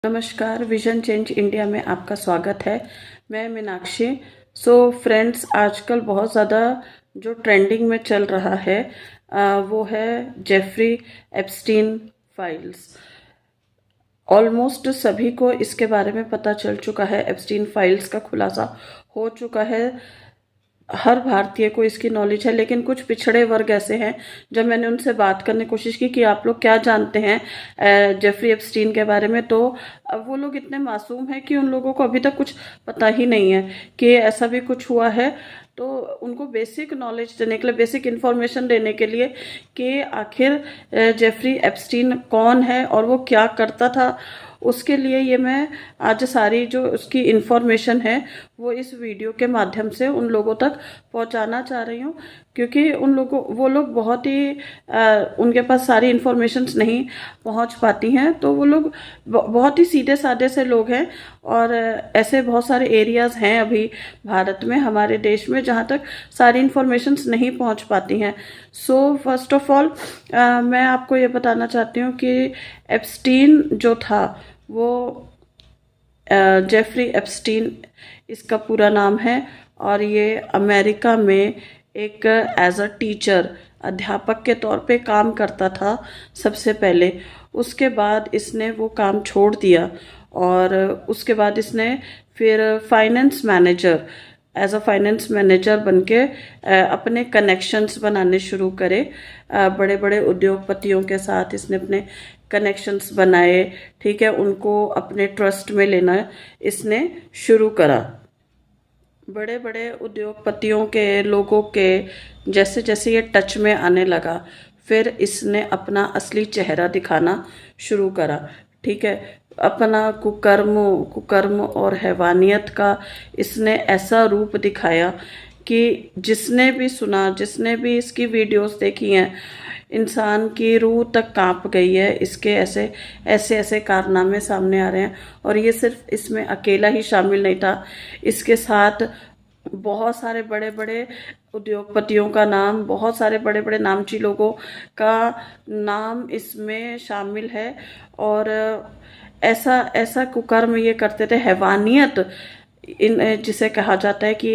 नमस्कार, vision change India में आपका स्वागत है। मैं मीनाक्षी। फ्रेंड्स, आजकल बहुत ज़्यादा जो ट्रेंडिंग में चल रहा है वो है जेफरी एप्स्टीन फाइल्स। ऑलमोस्ट सभी को इसके बारे में पता चल चुका है। एप्स्टीन फाइल्स का खुलासा हो चुका है। हर भारतीय को इसकी नॉलेज है, लेकिन कुछ पिछड़े वर्ग ऐसे हैं। जब मैंने उनसे बात करने की कोशिश की कि आप लोग क्या जानते हैं जेफरी एप्स्टीन के बारे में, तो अब वो लोग इतने मासूम हैं कि उन लोगों को अभी तक कुछ पता ही नहीं है कि ऐसा भी कुछ हुआ है। तो उनको बेसिक नॉलेज देने के लिए, बेसिक इन्फॉर्मेशन देने के लिए कि आखिर जेफरी एप्स्टीन कौन है और वो क्या करता था, उसके लिए ये मैं आज सारी जो उसकी इन्फॉर्मेशन है वो इस वीडियो के माध्यम से उन लोगों तक पहुंचाना चाह रही हूँ। क्योंकि वो लोग बहुत ही उनके पास सारी इन्फॉर्मेशंस नहीं पहुंच पाती हैं, तो वो लोग बहुत ही सीधे साधे से लोग हैं। और ऐसे बहुत सारे एरियाज़ हैं अभी भारत में, हमारे देश में, जहाँ तक सारी इन्फॉर्मेशंस नहीं पहुंच पाती हैं। फर्स्ट ऑफ ऑल मैं आपको ये बताना चाहती हूँ कि एप्स्टीन जो था वो जेफरी एप्स्टीन इसका पूरा नाम है। और ये अमेरिका में एक एज अ टीचर, अध्यापक के तौर पे काम करता था सबसे पहले। उसके बाद इसने वो काम छोड़ दिया और उसके बाद इसने फिर एज अ फाइनेंस मैनेजर बन के अपने कनेक्शंस बनाने शुरू करे। बड़े बड़े उद्योगपतियों के साथ इसने अपने कनेक्शंस बनाए, ठीक है, उनको अपने ट्रस्ट में लेना इसने शुरू करा। बड़े बड़े उद्योगपतियों के लोगों के जैसे जैसे ये टच में आने लगा, फिर इसने अपना असली चेहरा दिखाना शुरू करा, ठीक है। अपना कुकर्म और हैवानियत का इसने ऐसा रूप दिखाया कि जिसने भी सुना, जिसने भी इसकी वीडियोस देखी हैं, इंसान की रूह तक कांप गई है। इसके ऐसे ऐसे ऐसे कारनामे सामने आ रहे हैं। और ये सिर्फ इसमें अकेला ही शामिल नहीं था, इसके साथ बहुत सारे बड़े बड़े उद्योगपतियों का नाम, बहुत सारे बड़े बड़े नामची लोगों का नाम इसमें शामिल है। और ऐसा ऐसा कुकर्म ये करते थे, हैवानियत जिसे कहा जाता है कि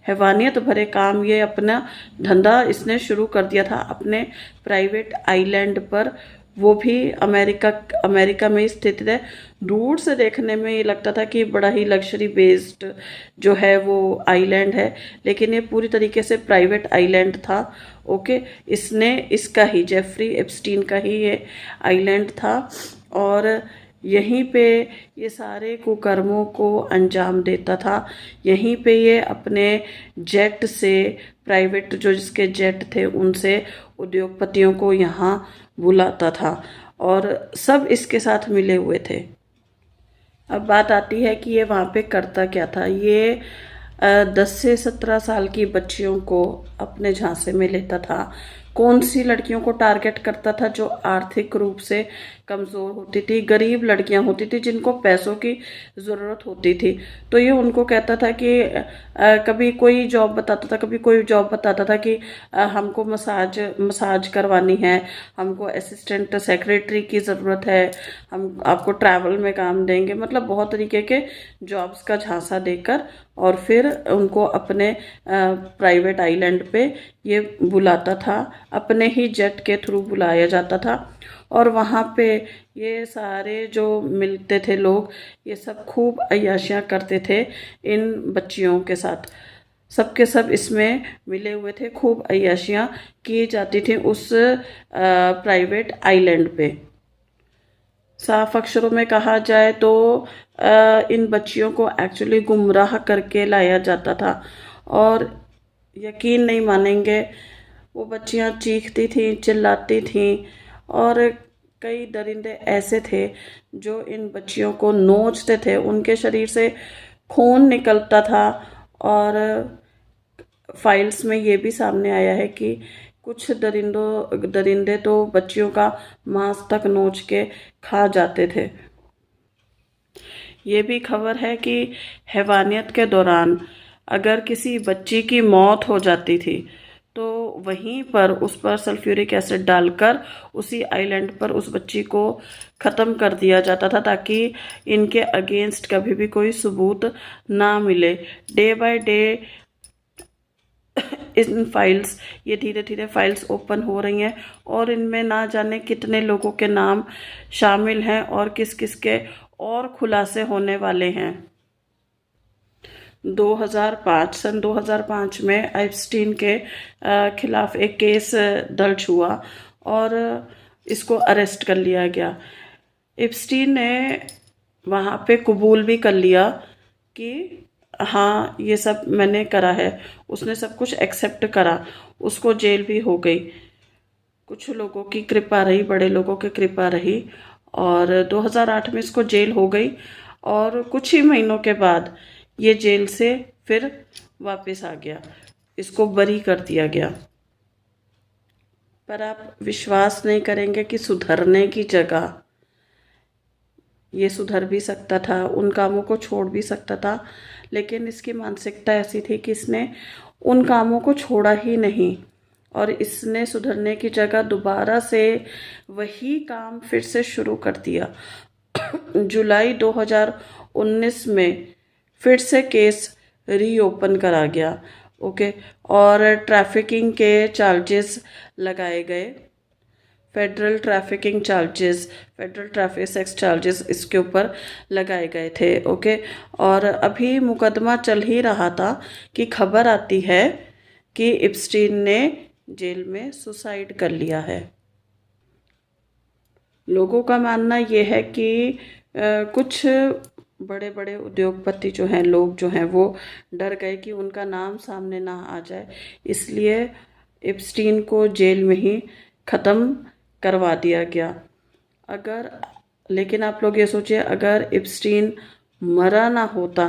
हैवानियत भरे काम, ये अपना धंधा इसने शुरू कर दिया था अपने प्राइवेट आइलैंड पर। वो भी अमेरिका में स्थित है। दूर से देखने में ये लगता था कि बड़ा ही लग्जरी बेस्ड जो है वो आइलैंड है, लेकिन ये पूरी तरीके से प्राइवेट आइलैंड था। ओके, इसका ही, जेफरी एप्स्टीन का ही ये आइलैंड था। और यहीं पे ये सारे कुकर्मों को अंजाम देता था। यहीं पे ये अपने जेट से, प्राइवेट जो जिसके जेट थे उनसे उद्योगपतियों को यहाँ बुलाता था और सब इसके साथ मिले हुए थे। अब बात आती है कि ये वहाँ पे करता क्या था। ये 10 से 17 साल की बच्चियों को अपने झांसे में लेता था। कौन सी लड़कियों को टारगेट करता था? जो आर्थिक रूप से कमज़ोर होती थी, गरीब लड़कियां होती थी, जिनको पैसों की ज़रूरत होती थी। तो ये उनको कहता था कि कभी कोई जॉब बताता था, कभी कोई जॉब बताता था कि हमको मसाज करवानी है, हमको असिस्टेंट सेक्रेटरी की ज़रूरत है, हम आपको ट्रैवल में काम देंगे। मतलब बहुत तरीके के जॉब्स का झांसा देकर और फिर उनको अपने प्राइवेट आइलैंड पे ये बुलाता था। अपने ही जेट के थ्रू बुलाया जाता था। और वहाँ पे ये सारे जो मिलते थे लोग, ये सब खूब अय्याशियाँ करते थे इन बच्चियों के साथ। सबके सब इसमें मिले हुए थे, खूब अय्याशियाँ की जाती थी उस प्राइवेट आइलैंड पे। साफ अक्षरों में कहा जाए तो इन बच्चियों को एक्चुअली गुमराह करके लाया जाता था। और यकीन नहीं मानेंगे, वो बच्चियां चीखती थीं, चिल्लाती थीं। और कई दरिंदे ऐसे थे जो इन बच्चियों को नोचते थे, उनके शरीर से खून निकलता था। और फाइल्स में ये भी सामने आया है कि कुछ दरिंदे तो बच्चियों का मांस तक नोच के खा जाते थे। ये भी खबर है कि हैवानियत के दौरान अगर किसी बच्ची की मौत हो जाती थी तो वहीं पर उस पर सल्फ्यूरिक एसिड डालकर उसी आइलैंड पर उस बच्ची को ख़त्म कर दिया जाता था, ताकि इनके अगेंस्ट कभी भी कोई सबूत ना मिले। Day by day in files, ये धीरे धीरे फाइल्स ओपन हो रही हैं और इनमें ना जाने कितने लोगों के नाम शामिल हैं और किस किस के और खुलासे होने वाले हैं। 2005 सन 2005 में एप्स्टीन के खिलाफ एक केस दर्ज हुआ और इसको अरेस्ट कर लिया गया। एप्स्टीन ने वहाँ पे कबूल भी कर लिया कि हाँ ये सब मैंने करा है, उसने सब कुछ एक्सेप्ट करा। उसको जेल भी हो गई, कुछ लोगों की कृपा रही, बड़े लोगों की कृपा रही, और 2008 में इसको जेल हो गई और कुछ ही महीनों के बाद ये जेल से फिर वापस आ गया, इसको बरी कर दिया गया। पर आप विश्वास नहीं करेंगे कि सुधरने की जगह ये सुधर भी सकता था, उन कामों को छोड़ भी सकता था, लेकिन इसकी मानसिकता ऐसी थी कि इसने उन कामों को छोड़ा ही नहीं और इसने सुधरने की जगह दोबारा से वही काम फिर से शुरू कर दिया। जुलाई 2019 में फिर से केस रीओपन करा गया, ओके, और ट्रैफिकिंग के चार्जेस लगाए गए, federal trafficking charges, federal traffic sex charges इसके ऊपर लगाए गए थे, ओके। और अभी मुकदमा चल ही रहा था कि खबर आती है कि एप्स्टीन ने जेल में सुसाइड कर लिया है। लोगों का मानना ये है कि कुछ बड़े बड़े उद्योगपति जो हैं, लोग जो हैं, वो डर गए कि उनका नाम सामने ना आ जाए, इसलिए एप्स्टीन को जेल में ही ख़त्म करवा दिया गया। लेकिन आप लोग ये सोचिए, अगर एप्स्टीन मरा ना होता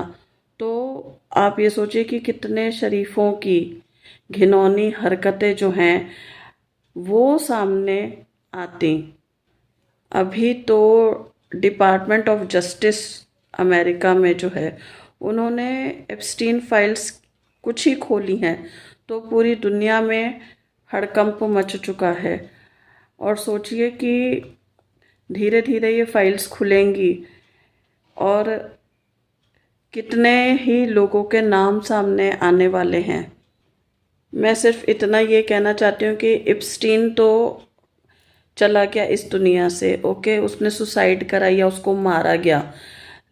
तो आप ये सोचिए कि कितने शरीफों की घिनौनी हरकतें जो हैं वो सामने आती। अभी तो डिपार्टमेंट ऑफ जस्टिस अमेरिका में जो है, उन्होंने एप्स्टीन फाइल्स कुछ ही खोली हैं तो पूरी दुनिया में हड़कंप मच चुका है। और सोचिए कि धीरे धीरे ये फाइल्स खुलेंगी और कितने ही लोगों के नाम सामने आने वाले हैं। मैं सिर्फ इतना ये कहना चाहती हूँ कि एप्स्टीन तो चला गया इस दुनिया से, ओके, उसने सुसाइड करा या उसको मारा गया,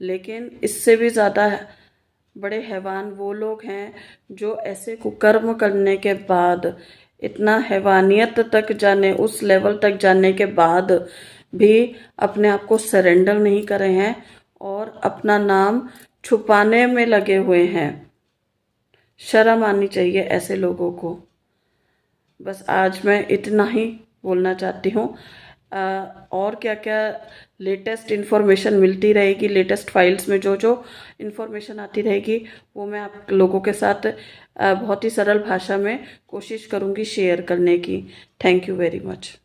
लेकिन इससे भी ज़्यादा बड़े हैवान वो लोग हैं जो ऐसे कुकर्म करने के बाद, इतना हैवानियत तक जाने, उस लेवल तक जाने के बाद भी अपने आप को सरेंडर नहीं करे हैं और अपना नाम छुपाने में लगे हुए हैं। शर्म आनी चाहिए ऐसे लोगों को। बस आज मैं इतना ही बोलना चाहती हूँ। और क्या क्या लेटेस्ट इन्फॉर्मेशन मिलती रहेगी, लेटेस्ट फाइल्स में जो जो इन्फॉर्मेशन आती रहेगी वो मैं आप लोगों के साथ बहुत ही सरल भाषा में कोशिश करूँगी शेयर करने की। Thank you very much.